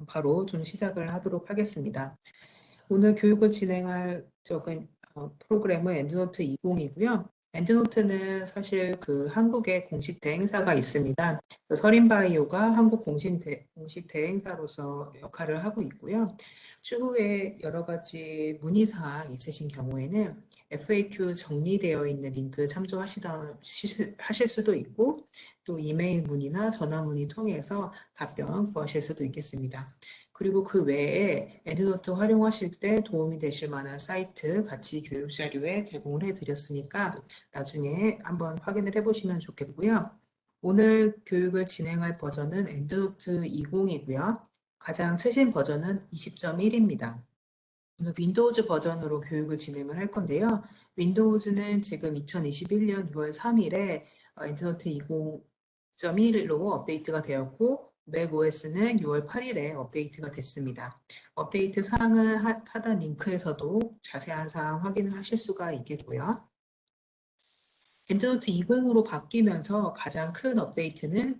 바로 좀 시작을 하도록 하겠습니다. 오늘 교육을 진행할 프로그램은 엔드노트 20이고요. 엔드노트는 사실 그 한국의 공식 대행사가 있습니다. 서린바이오가 한국 공식 대행사로서 역할을 하고 있고요. 추후에 여러 가지 문의사항 있으신 경우에는 FAQ 정리되어 있는 링크 하실 수도 있고, 또 이메일 문의나 전화 문의 통해서 답변 구하실 수도 있겠습니다. 그리고 그 외에 엔드노트 활용하실 때 도움이 되실 만한 사이트 같이 교육 자료에 제공을 해드렸으니까 나중에 한번 확인을 해보시면 좋겠고요. 오늘 교육을 진행할 버전은 엔드노트 20이고요. 가장 최신 버전은 20.1입니다. 오늘 윈도우즈 버전으로 교육을 진행을 할 건데요. 윈도우즈는 지금 2021년 6월 3일에 엔드노트 20.1로 업데이트가 되었고 맥OS는 6월 8일에 업데이트가 됐습니다. 업데이트 사항은 하단 링크에서도 자세한 사항 확인을 하실 수가 있겠고요. 엔드노트 20으로 바뀌면서 가장 큰 업데이트는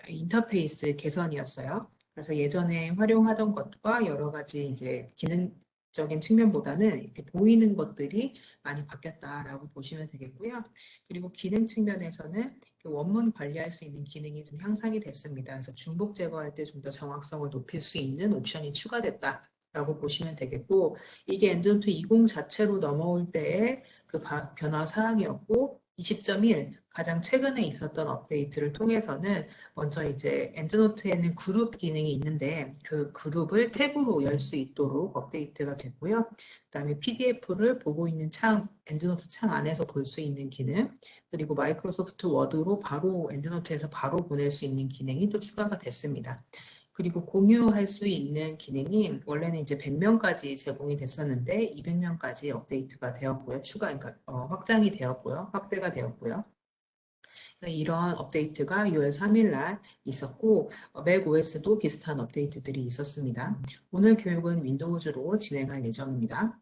인터페이스 개선이었어요. 그래서 예전에 활용하던 것과 여러 가지 이제 기능적인 측면보다는 이렇게 보이는 것들이 많이 바뀌었다라고 보시면 되겠고요. 그리고 기능 측면에서는 원문 관리할 수 있는 기능이 좀 향상이 됐습니다. 그래서 중복 제거할 때 좀 더 정확성을 높일 수 있는 옵션이 추가됐다라고 보시면 되겠고, 이게 엔드노트 20 자체로 넘어올 때에 그 변화 사항이었고, 20.1 가장 최근에 있었던 업데이트를 통해서는 먼저 이제 엔드노트에는 그룹 기능이 있는데 그 그룹을 탭으로 열 수 있도록 업데이트가 됐고요. 그다음에 PDF를 보고 있는 엔드노트 창 안에서 볼 수 있는 기능, 그리고 마이크로소프트 워드로 바로 엔드노트에서 바로 보낼 수 있는 기능이 또 추가가 됐습니다. 그리고 공유할 수 있는 기능이 원래는 이제 100명까지 제공이 됐었는데 200명까지 업데이트가 되었고요. 그러니까 확장이 되었고요. 확대가 되었고요. 이런 업데이트가 6월 3일 날 있었고 맥OS도 비슷한 업데이트들이 있었습니다. 오늘 교육은 윈도우즈로 진행할 예정입니다.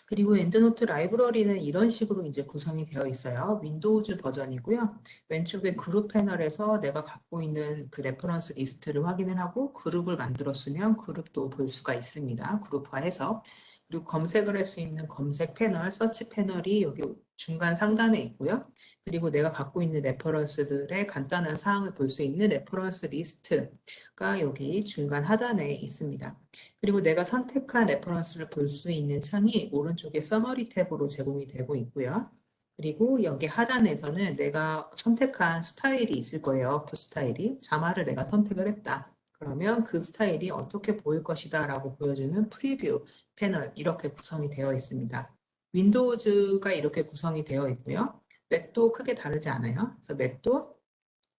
그리고 엔드노트 라이브러리는 이런 식으로 이제 구성이 되어 있어요. 윈도우즈 버전이고요. 왼쪽에 그룹 패널에서 내가 갖고 있는 그 레퍼런스 리스트를 확인을 하고 그룹을 만들었으면 그룹도 볼 수가 있습니다. 그룹화해서. 그리고 검색을 할 수 있는 검색 패널, 서치 패널이 여기 중간 상단에 있고요. 그리고 내가 갖고 있는 레퍼런스들의 간단한 사항을 볼 수 있는 레퍼런스 리스트가 여기 중간 하단에 있습니다. 그리고 내가 선택한 레퍼런스를 볼 수 있는 창이 오른쪽에 서머리 탭으로 제공이 되고 있고요. 그리고 여기 하단에서는 내가 선택한 스타일이 있을 거예요. 그 스타일이. 자막을 내가 선택을 했다. 그러면 그 스타일이 어떻게 보일 것이다 라고 보여주는 프리뷰 패널 이렇게 구성이 되어 있습니다. 윈도우즈가 이렇게 구성이 되어 있고요. 맥도 크게 다르지 않아요. 그래서 맥도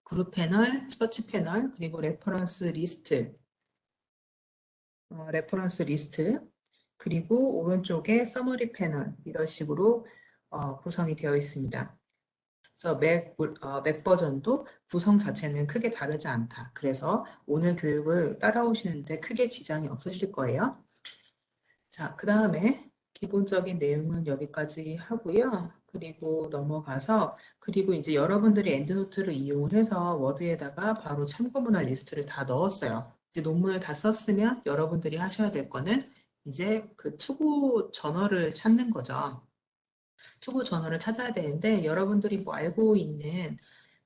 그룹 패널, 서치 패널, 그리고 레퍼런스 리스트, 그리고 오른쪽에 서머리 패널 이런 식으로 구성이 되어 있습니다. 그래서 맥 버전도 구성 자체는 크게 다르지 않다. 그래서 오늘 교육을 따라오시는데 크게 지장이 없으실 거예요. 자, 그 다음에 기본적인 내용은 여기까지 하고요. 그리고 넘어가서, 그리고 이제 여러분들이 엔드노트를 이용을 해서 워드에다가 바로 참고문화 리스트를 다 넣었어요. 이제 논문을 다 썼으면 여러분들이 하셔야 될 거는 이제 그 투고 저널을 찾는 거죠. 투고 저널을 찾아야 되는데 여러분들이 뭐 알고 있는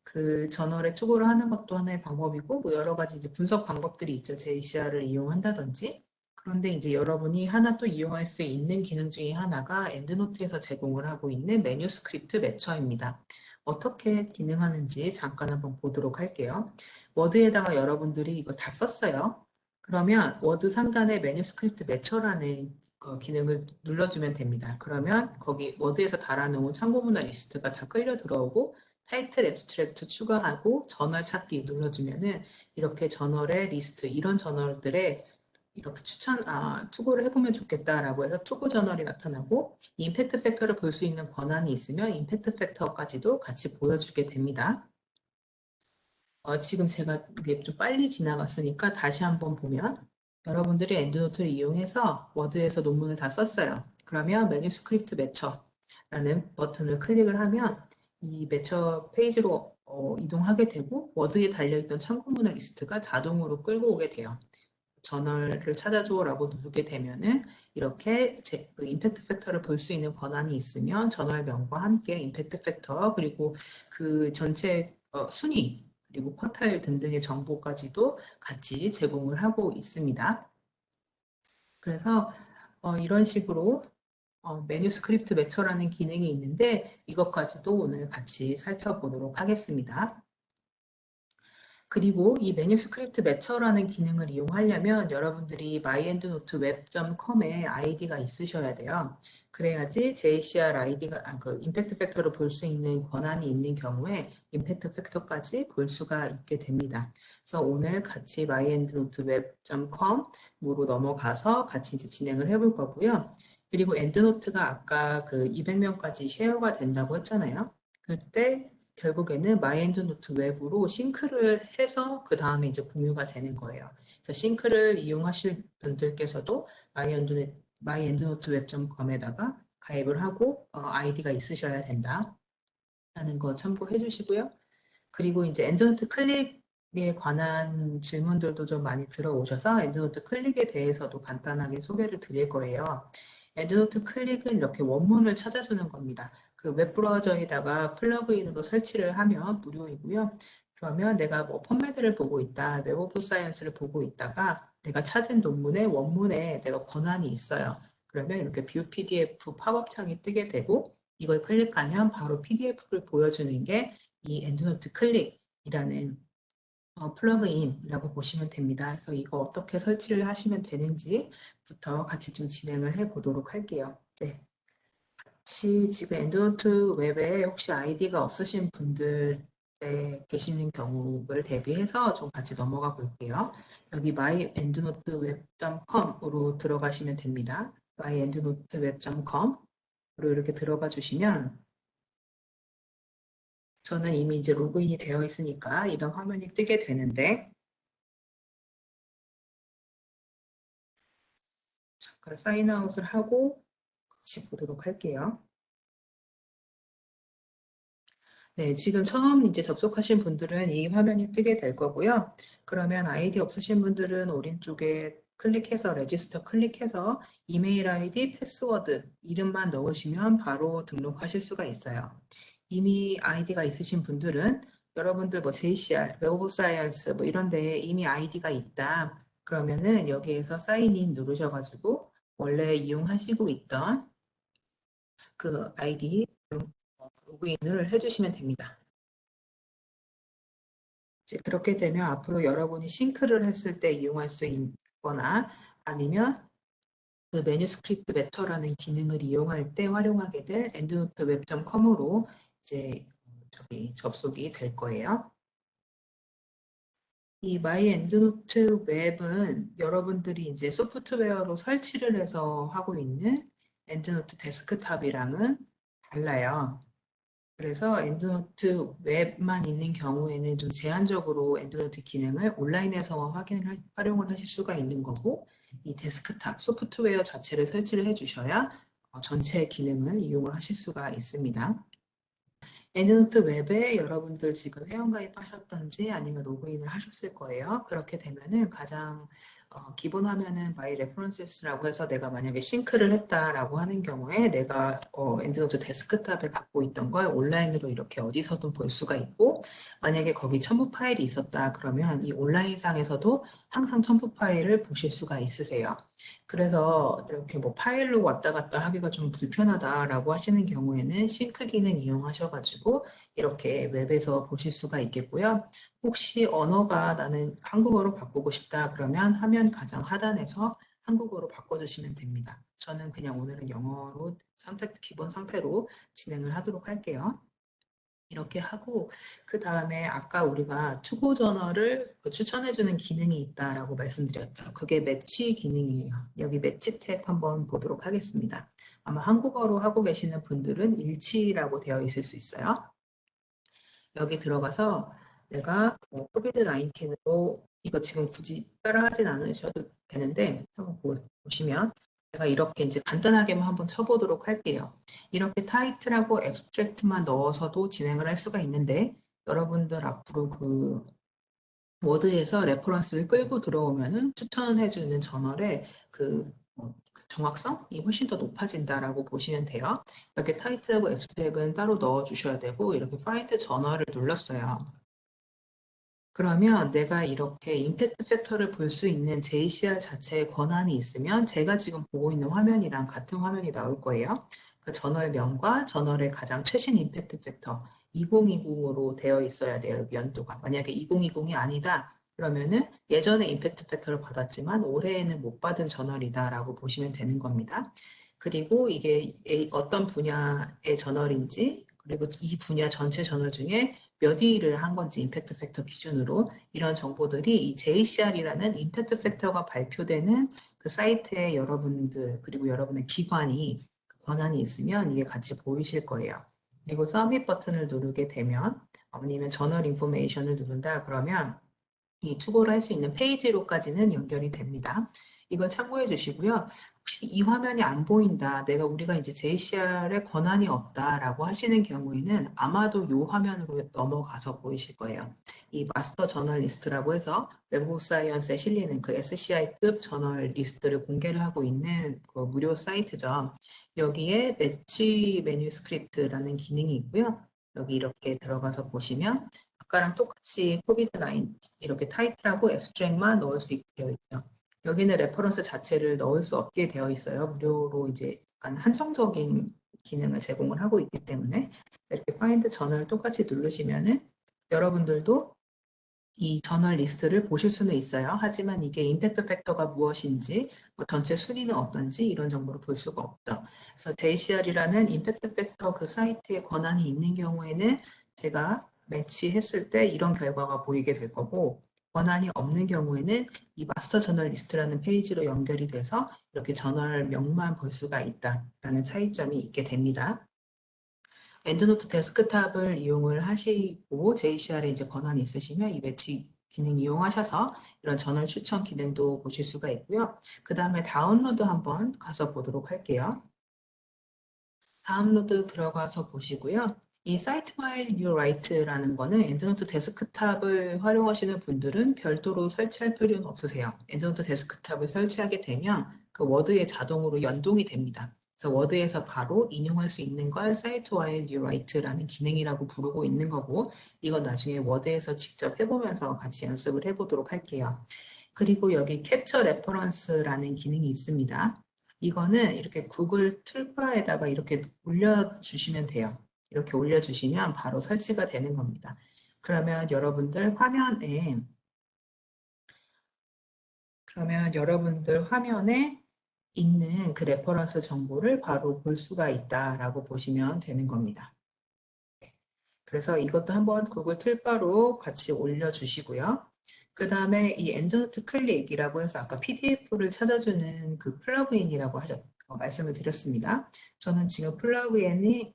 그 저널에 투고를 하는 것도 하나의 방법이고 뭐 여러 가지 이제 분석 방법들이 있죠. JCR을 이용한다든지. 그런데 이제 여러분이 하나 또 이용할 수 있는 기능 중에 하나가 엔드노트에서 제공을 하고 있는 매뉴스크립트 매처입니다. 어떻게 기능하는지 잠깐 한번 보도록 할게요. 워드에다가 여러분들이 이거 다 썼어요. 그러면 워드 상단에 매뉴스크립트 매처라는 그 기능을 눌러주면 됩니다. 그러면 거기 워드에서 달아놓은 참고문화 리스트가 다 끌려 들어오고 타이틀 앱스트랙트 추가하고 저널 찾기 눌러주면은 이렇게 저널의 리스트, 이런 저널들의 이렇게 투고를 해보면 좋겠다라고 해서 투고 저널이 나타나고 임팩트 팩터를 볼 수 있는 권한이 있으면 임팩트 팩터까지도 같이 보여주게 됩니다. 지금 제가 이게 좀 빨리 지나갔으니까 다시 한번 보면 여러분들이 엔드노트를 이용해서 워드에서 논문을 다 썼어요. 그러면 매뉴스크립트 매처라는 버튼을 클릭을 하면 이 매처 페이지로 이동하게 되고 워드에 달려있던 참고문화 리스트가 자동으로 끌고 오게 돼요. 저널을 찾아줘라고 누르게 되면은 이렇게 그 임팩트 팩터를 볼 수 있는 권한이 있으면 저널명과 함께 임팩트 팩터 그리고 그 전체 순위 그리고 쿼타일 등등의 정보까지도 같이 제공을 하고 있습니다. 그래서 이런 식으로 매뉴스크립트 매처라는 기능이 있는데 이것까지도 오늘 같이 살펴보도록 하겠습니다. 그리고 이 매뉴스크립트 매처라는 기능을 이용하려면 여러분들이 myendnoteweb.com에 아이디가 있으셔야 돼요. 그래야지 JCR 아이디가 그 임팩트 팩터를 볼 수 있는 권한이 있는 경우에 임팩트 팩터까지 볼 수가 있게 됩니다. 그래서 오늘 같이 myendnoteweb.com으로 넘어가서 같이 이제 진행을 해볼 거고요. 그리고 엔드노트가 아까 그 200명까지 쉐어가 된다고 했잖아요. 그때 결국에는 마이엔드노트 웹으로 싱크를 해서 그 다음에 이제 공유가 되는 거예요. 그래서 싱크를 이용하실 분들께서도 마이엔드노트 웹.com에다가 가입을 하고 아이디가 있으셔야 된다. 라는 거 참고해 주시고요. 그리고 이제 엔드노트 클릭에 관한 질문들도 좀 많이 들어오셔서 엔드노트 클릭에 대해서도 간단하게 소개를 드릴 거예요. 엔드노트 클릭은 이렇게 원문을 찾아주는 겁니다. 그 웹브라우저에다가 플러그인으로 설치를 하면 무료이고요. 그러면 내가 뭐 펀메드를 보고 있다, 웹 오브 사이언스를 보고 있다가 내가 찾은 논문의 원문에 내가 권한이 있어요. 그러면 이렇게 뷰 PDF 팝업 창이 뜨게 되고 이걸 클릭하면 바로 PDF를 보여주는 게 이 엔드노트 클릭이라는 플러그인이라고 보시면 됩니다. 그래서 이거 어떻게 설치를 하시면 되는지부터 같이 좀 진행을 해 보도록 할게요. 네. 같이 지금 엔드노트 웹에 혹시 아이디가 없으신 분들 계시는 경우를 대비해서 좀 같이 넘어가 볼게요. 여기 myendnoteweb.com으로 들어가시면 됩니다. myendnoteweb.com으로 이렇게 들어가 주시면 저는 이미 이제 로그인이 되어 있으니까 이런 화면이 뜨게 되는데 잠깐 사인아웃을 하고 같이 보도록 할게요. 네, 지금 처음 이제 접속하신 분들은 이 화면이 뜨게 될 거고요. 그러면 아이디 없으신 분들은 오른쪽에 클릭해서 레지스터 클릭해서 이메일 아이디, 패스워드, 이름만 넣으시면 바로 등록하실 수가 있어요. 이미 아이디가 있으신 분들은 여러분들 뭐 JCR, 웹 오브 사이언스 뭐 이런 데에 이미 아이디가 있다. 그러면은 여기에서 사인인 누르셔가지고 원래 이용하시고 있던 그 아이디 로그인을 해주시면 됩니다. 이제 그렇게 되면 앞으로 여러분이 싱크를 했을 때 이용할 수 있거나 아니면 그 매뉴스크립트 매터라는 기능을 이용할 때 활용하게 될 엔드노트 웹.com으로 이제 접속이 될 거예요. 이 마이 엔드노트 웹은 여러분들이 이제 소프트웨어로 설치를 해서 하고 있는 엔드노트 데스크탑이랑은 달라요. 그래서 엔드노트 웹만 있는 경우에는 좀 제한적으로 엔드노트 기능을 온라인에서 활용을 하실 수가 있는 거고 이 데스크탑 소프트웨어 자체를 설치를 해주셔야 전체 기능을 이용을 하실 수가 있습니다. 엔드노트 웹에 여러분들 지금 회원가입하셨던지 아니면 로그인을 하셨을 거예요. 그렇게 되면은 가장 기본 화면은 My References라고 해서 내가 만약에 싱크를 했다라고 하는 경우에 내가 엔드노트 데스크탑에 갖고 있던 걸 온라인으로 이렇게 어디서든 볼 수가 있고 만약에 거기 첨부 파일이 있었다 그러면 이 온라인상에서도 항상 첨부 파일을 보실 수가 있으세요. 그래서 이렇게 뭐 파일로 왔다 갔다 하기가 좀 불편하다라고 하시는 경우에는 싱크 기능 이용하셔가지고 이렇게 웹에서 보실 수가 있겠고요. 혹시 언어가 나는 한국어로 바꾸고 싶다 그러면 화면 가장 하단에서 한국어로 바꿔주시면 됩니다. 저는 그냥 오늘은 영어로 기본 상태로 진행을 하도록 할게요. 이렇게 하고 그 다음에 아까 우리가 투고 저널을 추천해주는 기능이 있다라고 말씀드렸죠. 그게 매치 기능이에요. 여기 매치 탭 한번 보도록 하겠습니다. 아마 한국어로 하고 계시는 분들은 일치라고 되어 있을 수 있어요. 여기 들어가서 내가 코비드 19으로 이거 지금 굳이 따라하진 않으셔도 되는데 한번 보시면 제가 이렇게 이제 간단하게만 한번 쳐보도록 할게요. 이렇게 타이틀하고 앱스트랙트만 넣어서도 진행을 할 수가 있는데 여러분들 앞으로 그 워드에서 레퍼런스를 끌고 들어오면은 추천해주는 저널의 그 정확성이 훨씬 더 높아진다라고 보시면 돼요. 이렇게 타이틀하고 앱스트랙은 따로 넣어주셔야 되고 이렇게 파인드 저널을 눌렀어요. 그러면 내가 이렇게 임팩트 팩터를 볼 수 있는 JCR 자체의 권한이 있으면 제가 지금 보고 있는 화면이랑 같은 화면이 나올 거예요. 그 저널명과 저널의 가장 최신 임팩트 팩터 2020으로 되어 있어야 돼요. 여기 연도가. 만약에 2020이 아니다. 그러면은 예전에 임팩트 팩터를 받았지만 올해에는 못 받은 저널이다라고 보시면 되는 겁니다. 그리고 이게 어떤 분야의 저널인지 그리고 이 분야 전체 저널 중에 몇 위를 한 건지 임팩트 팩터 기준으로 이런 정보들이 이 JCR이라는 임팩트 팩터가 발표되는 그 사이트에 여러분들 그리고 여러분의 기관이 권한이 있으면 이게 같이 보이실 거예요. 그리고 서밋 버튼을 누르게 되면 아니면 저널 인포메이션을 누른다 그러면 이 투고를 할 수 있는 페이지로까지는 연결이 됩니다. 이걸 참고해 주시고요. 혹시 이 화면이 안 보인다, 우리가 이제 JCR에 권한이 없다라고 하시는 경우에는 아마도 이 화면으로 넘어가서 보이실 거예요. 이 마스터 저널리스트라고 해서 웹 오브 사이언스에 실리는 그 SCI급 저널리스트를 공개를 하고 있는 그 무료 사이트죠. 여기에 매치 매뉴스크립트라는 기능이 있고요. 여기 이렇게 들어가서 보시면 아까랑 똑같이 코비드-19 이렇게 타이틀하고 앱스트랙만 넣을 수 있게 되어 있죠. 여기는 레퍼런스 자체를 넣을 수 없게 되어 있어요. 무료로 이제 약간 한정적인 기능을 제공을 하고 있기 때문에 이렇게 파인드 저널을 똑같이 누르시면은 여러분들도 이 저널 리스트를 보실 수는 있어요. 하지만 이게 임팩트 팩터가 무엇인지, 뭐 전체 순위는 어떤지 이런 정보를 볼 수가 없죠. 그래서 JCR이라는 임팩트 팩터 그 사이트에 권한이 있는 경우에는 제가 매치했을 때 이런 결과가 보이게 될 거고 권한이 없는 경우에는 이 마스터 저널 리스트라는 페이지로 연결이 돼서 이렇게 저널명만 볼 수가 있다라는 차이점이 있게 됩니다. 엔드노트 데스크탑을 이용을 하시고 JCR에 이제 권한이 있으시면 이 매치 기능 이용하셔서 이런 전월 추천 기능도 보실 수가 있고요. 그 다음에 다운로드 한번 가서 보도록 할게요. 다운로드 들어가서 보시고요. 이 사이트 파일 you write라는 거는 엔드노트 데스크탑을 활용하시는 분들은 별도로 설치할 필요는 없으세요. 엔드노트 데스크탑을 설치하게 되면 그 워드에 자동으로 연동이 됩니다. 그래서 워드에서 바로 인용할 수 있는 걸 사이트 파일 you write라는 기능이라고 부르고 있는 거고 이건 나중에 워드에서 직접 해보면서 같이 연습을 해보도록 할게요. 그리고 여기 캡처 레퍼런스라는 기능이 있습니다. 이거는 이렇게 구글 툴바에다가 이렇게 올려주시면 돼요. 이렇게 올려주시면 바로 설치가 되는 겁니다. 그러면 여러분들 화면에 있는 그 레퍼런스 정보를 바로 볼 수가 있다라고 보시면 되는 겁니다. 그래서 이것도 한번 구글 툴바로 같이 올려주시고요. 그 다음에 이 엔드노트 클릭이라고 해서 아까 PDF를 찾아주는 그 플러그인이라고 말씀을 드렸습니다. 저는 지금 플러그인을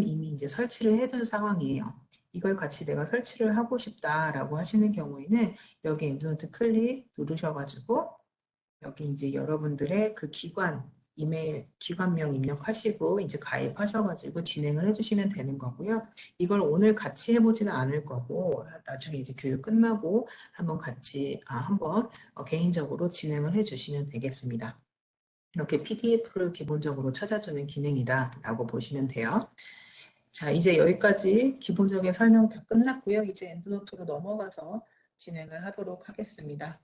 이미 이제 설치를 해둔 상황이에요. 이걸 같이 내가 설치를 하고 싶다라고 하시는 경우에는 여기 엔드노트 클릭 누르셔가지고 여기 이제 여러분들의 그 이메일 기관명 입력하시고 이제 가입하셔가지고 진행을 해주시면 되는 거고요. 이걸 오늘 같이 해보지는 않을 거고 나중에 이제 교육 끝나고 한번 개인적으로 진행을 해주시면 되겠습니다. 이렇게 PDF를 기본적으로 찾아주는 기능이다라고 보시면 돼요. 자, 이제 여기까지 기본적인 설명 다 끝났고요. 이제 엔드노트로 넘어가서 진행을 하도록 하겠습니다.